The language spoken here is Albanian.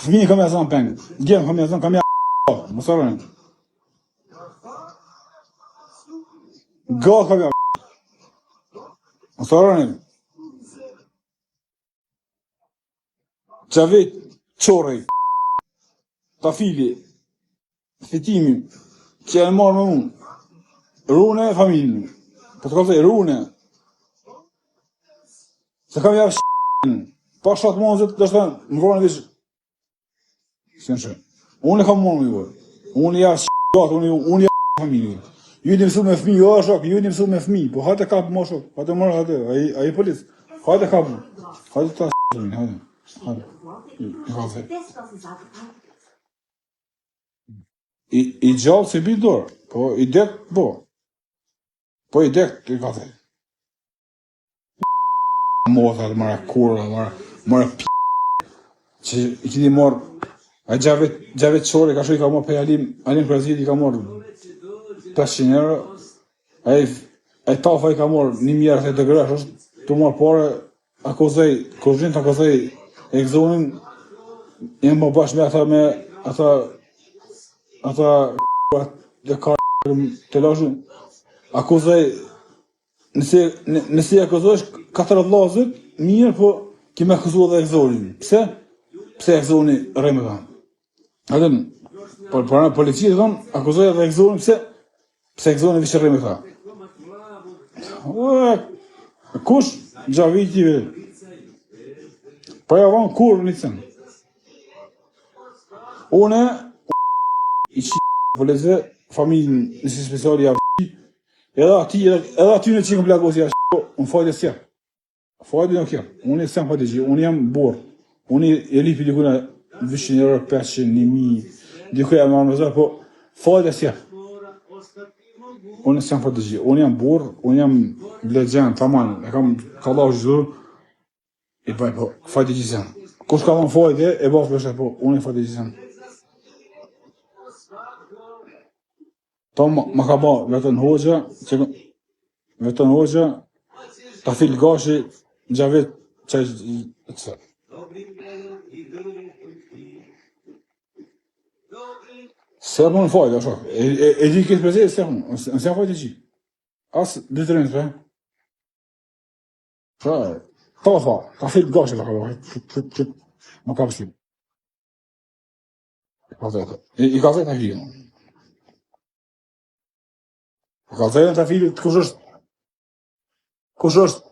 Fëmijë kam jasën peng. Gjem kam jasën kam ja. Mos harroni. Got kam ja. Mos harroni. Çavi çorri. Tafili. Fitimi. Që e marrë me unë. Rune e familjen. Po të kalzoj, rune. Se kam ja pa 7 monzët, do shtë më vrone vishë. Si në shë. Unë e kam marrë me juve. Unë ja gatë, unë ja familjen. Ju një mësu me fmi, jo a shok, ju një mësu me fmi. Po hajtë e kapë më shok, hajtë e marrë hajtë, a i policë. Hajtë e kapë. Hajtë ta hajtë. Hajtë. I gjallë se bi dorë, po i dek, po. Po i dek, i ka thej. Mota, mara kurva, mara p***. Që i kiti morë, a gjave qore, ka shu i ka morë pe Alim Krazit, i ka morë 500 euro, a i tafa i ka morë 1.000 të gresh, është të morë pare, akuzej, kuzhin të akuzej e gzonin, jenë më bashkë me ata dhe ka të lashën, akuzej, nësi akuzojsh 4 lazët, mirë, po kime akuzu edhe e gzonin. Pse? Pse e gzoni rejme ta. Adem, për policia të thonë, akuzoj edhe e gzonin, pse e gzoni vishë rejme ta. Kush? Gjaviti, pa ja vanë kur një cënë. Une, i polizve, familjën nësi speciali edhe aty në qikën plagosi unë fajtë e sjep. Fajtë në kjo. Unë e sem fajtë e gjithë. Unë jam borë. Unë e lipi dikuna 200 euro, 500, 1000, dikuja me anëzër, po fajtë e sjep. Unë e sem fajtë e gjithë. Unë jam borë, unë jam legjen, taman, e kam kallahu gjithë, i baj, po, fajtë e gjithë. Kush ka dhënë fajtë e bafë bështet, po, unë e fajtë e gjithë. Ta ma ka ba vetën hoxha, ta fil gashi, gjavit qaj të cërë. Se e më në fajtë, ashtë, e gjithë këtë prezit, se e më, nëse e fajtë e gjithë. Asë, dy të rinjë, ta fil gashi, ma ka pëslim. I ka zajtë e filë. Ka zajtë e filë, kush është? Kush është?